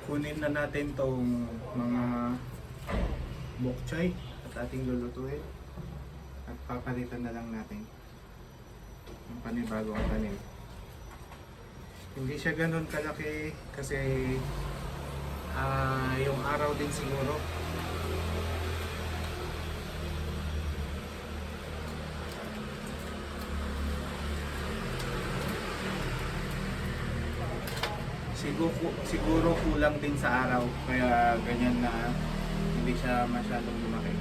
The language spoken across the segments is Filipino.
Kunin na natin tong mga bok choy at ating lulutuin at papalitan na lang natin ng panibagong tanim. Hindi siya ganun kalaki kasi yung araw din siguro. Siguro kulang din sa araw kaya ganyan na hindi siya masyadong lumaki.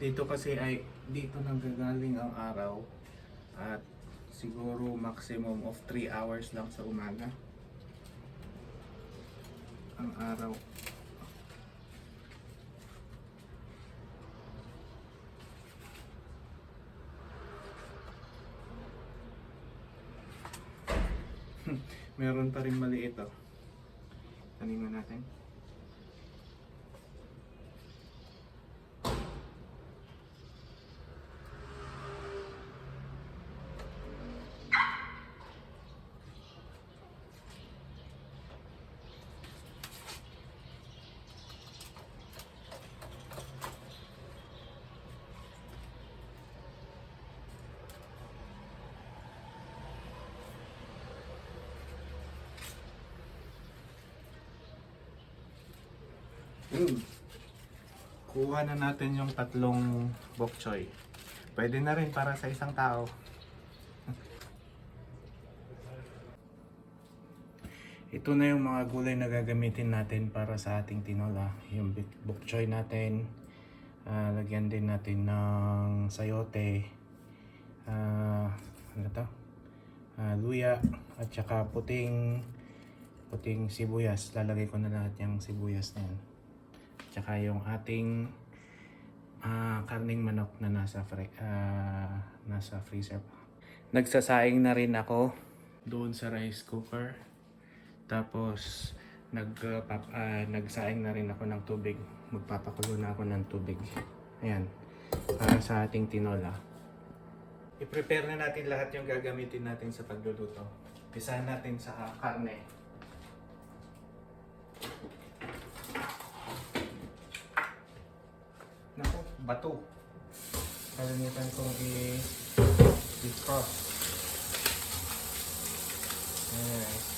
Dito kasi ay dito nanggagaling ang araw at siguro maximum of 3 hours lang sa umaga ang araw. Meron pa rin maliit oh. Tanin natin. Kuha na natin yung tatlong bok choy. Pwede na rin para sa isang tao. Ito na yung mga gulay na gagamitin natin para sa ating tinola. Yung bok choy natin. Lagyan din natin ng sayote. Ano to? Luya at saka puting sibuyas. Lalagay ko na lahat yung sibuyas na yan. Tsaka yung ating karning manok na nasa freezer. Nagsasaing na rin ako doon sa rice cooker. Tapos nagsaing na rin ako ng tubig. Magpapakulo na ako ng tubig. Ayan. Para sa ating tinola. I-prepare na natin lahat yung gagamitin natin sa pagluluto. Pisahan natin sa karne. Naku, bato. Kalimitan kong i-cross. Ayan.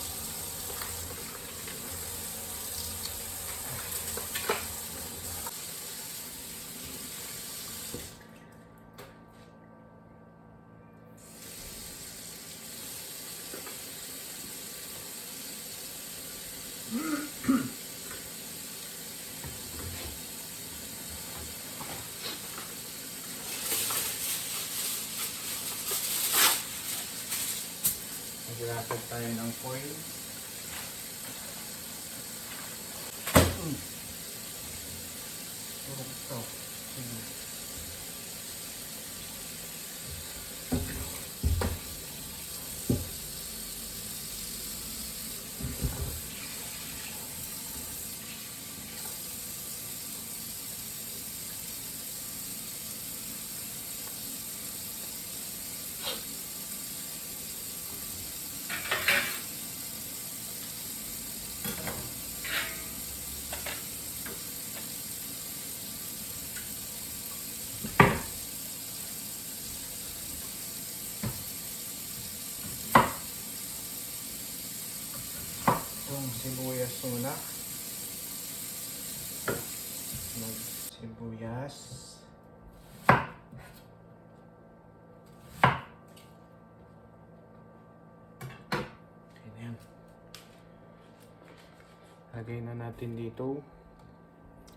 Naglatag tayo ng foil. Puro ito. Sibuyas muna. Sibuyas. Ayan. Lagay na natin dito.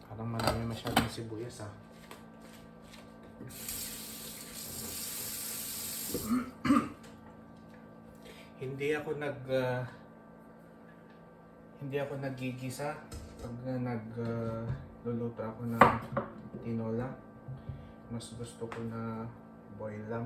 Parang marami masyadong sibuyas Hindi ako naggigisa pag nagluluto ako ng tinola. Mas gusto ko na boil lang.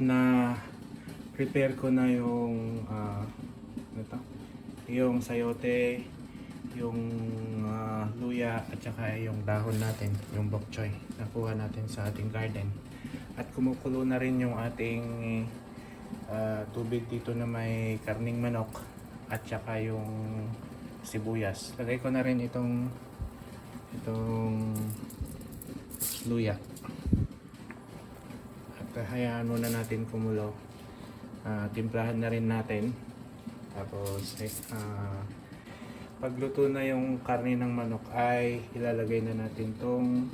na prepare ko na yung ano to? Yung sayote, yung luya at saka yung dahon natin, yung bok choy nakuha natin sa ating garden. At kumukulo na rin yung ating tubig dito na may karning manok at saka yung sibuyas. Lagay ko na rin itong luya. At hayaan muna natin kumulo. Timplahan na rin natin. Tapos pagluto na yung karne ng manok ay ilalagay na natin tong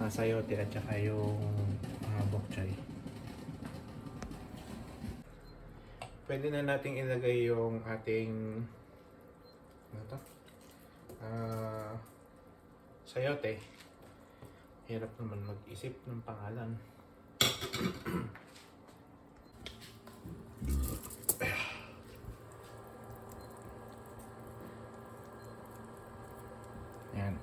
sayote at saka yung bok choy. Pwede na nating ilagay yung ating ano to? Sayote. Hirap naman mag-isip ng pangalan. Yan.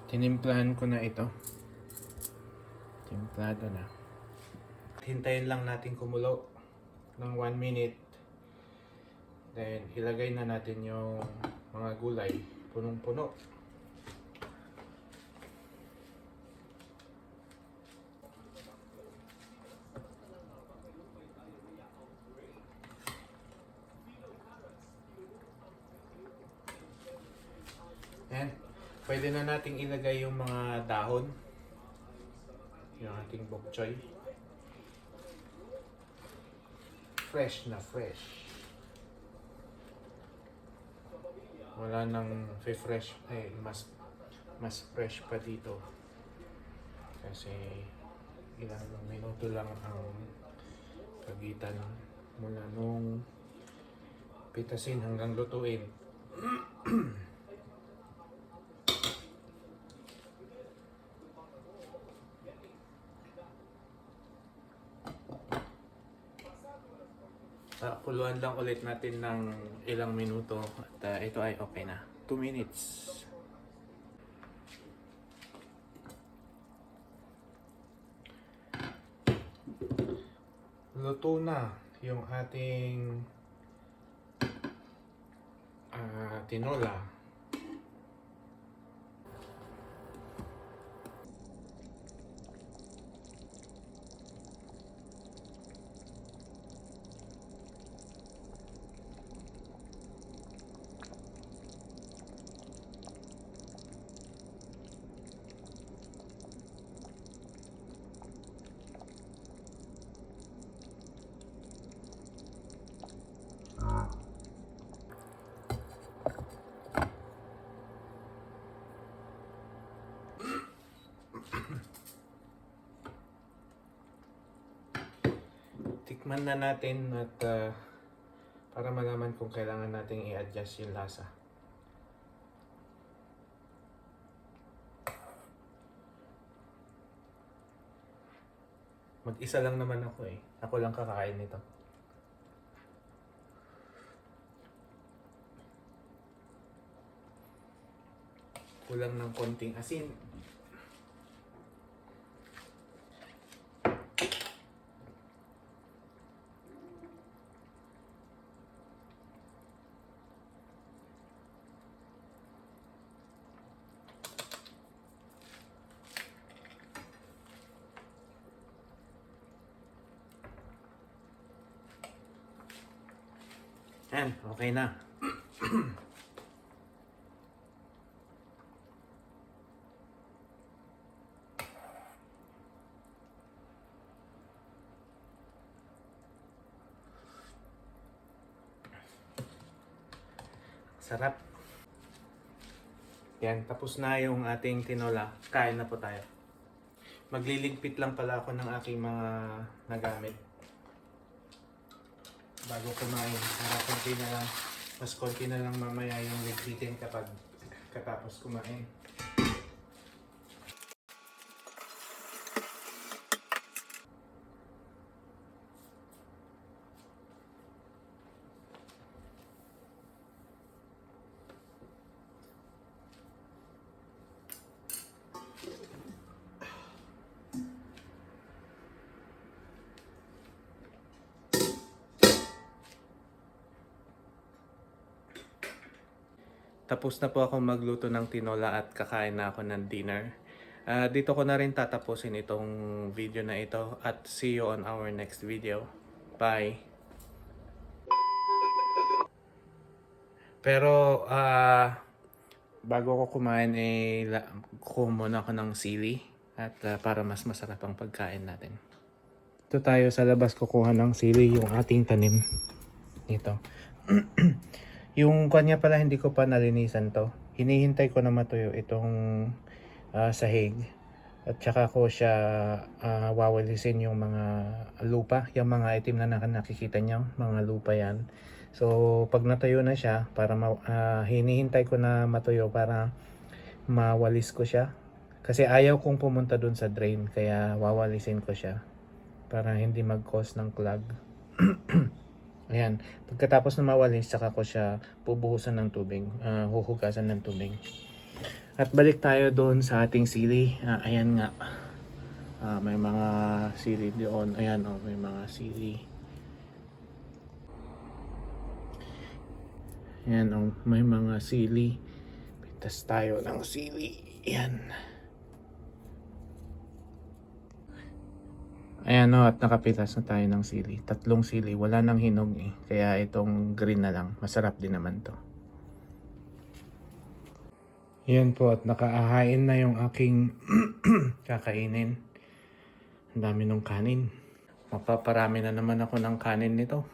Tinimplahan ko na ito. Timplado na. Hintayin lang natin kumulo ng 1 minute. Then ilagay na natin yung mga gulay. Punong-puno. Yan. Pwede na nating ilagay yung mga dahon. Yung ating bok choy. Fresh na fresh. Wala nang fresh. Mas fresh pa dito. Kasi ilang minuto lang ang pagitan mula nung pitasin hanggang lutuin. Kuluan lang ulit natin ng ilang minuto at ito ay okay na. 2 minutes. Luto na yung ating tinola. Tikman na natin at para malaman kung kailangan nating i-adjust yung lasa. Mag-isa lang naman ako eh. Ako lang kakain nito. Kulang ng konting asin. Yan, okay na. Sarap. Yan, tapos na yung ating tinola. Kain na po tayo. Magliligpit lang pala ako ng aking mga nagamit bago kumain. Para konti na lang, mas konti na lang mamaya yung ligpitin kapag katapos kumain. tapos na po ako magluto ng tinola at kakain na ako ng dinner. Dito ko na rin tatapusin itong video na ito at see you on our next video. Bye! Pero bago ko kumain kukuha muna ako ng sili at para mas masarap ang pagkain natin. Ito tayo sa labas kukuha ng sili, yung ating tanim. Ito. Yung kanya pala hindi ko pa nalinisan to. Hinihintay ko na matuyo itong sahig. At saka ko siya wawalisin yung mga lupa. Yung mga itim na nakikita nyo, mga lupa yan. So pag natuyo na siya, para hinihintay ko na matuyo para mawalis ko siya. Kasi ayaw kong pumunta dun sa drain, kaya wawalisin ko siya para hindi mag-cause ng clog. Ayan, pagkatapos na mawalis, saka ko siya pubuhusan ng tubig, huhugasan ng tubig. At balik tayo doon sa ating sili. Ayan nga, may mga sili doon. Ayan may mga sili. Ayan may mga sili. Pitas tayo ng sili. Ayan. Ayan at nakapitas na tayo ng sili. 3 sili, wala nang hinog Kaya itong green na lang, masarap din naman to. Ayan po at nakaahain na yung aking kakainin. Ang dami ng kanin. Mapaparami na naman ako ng kanin nito.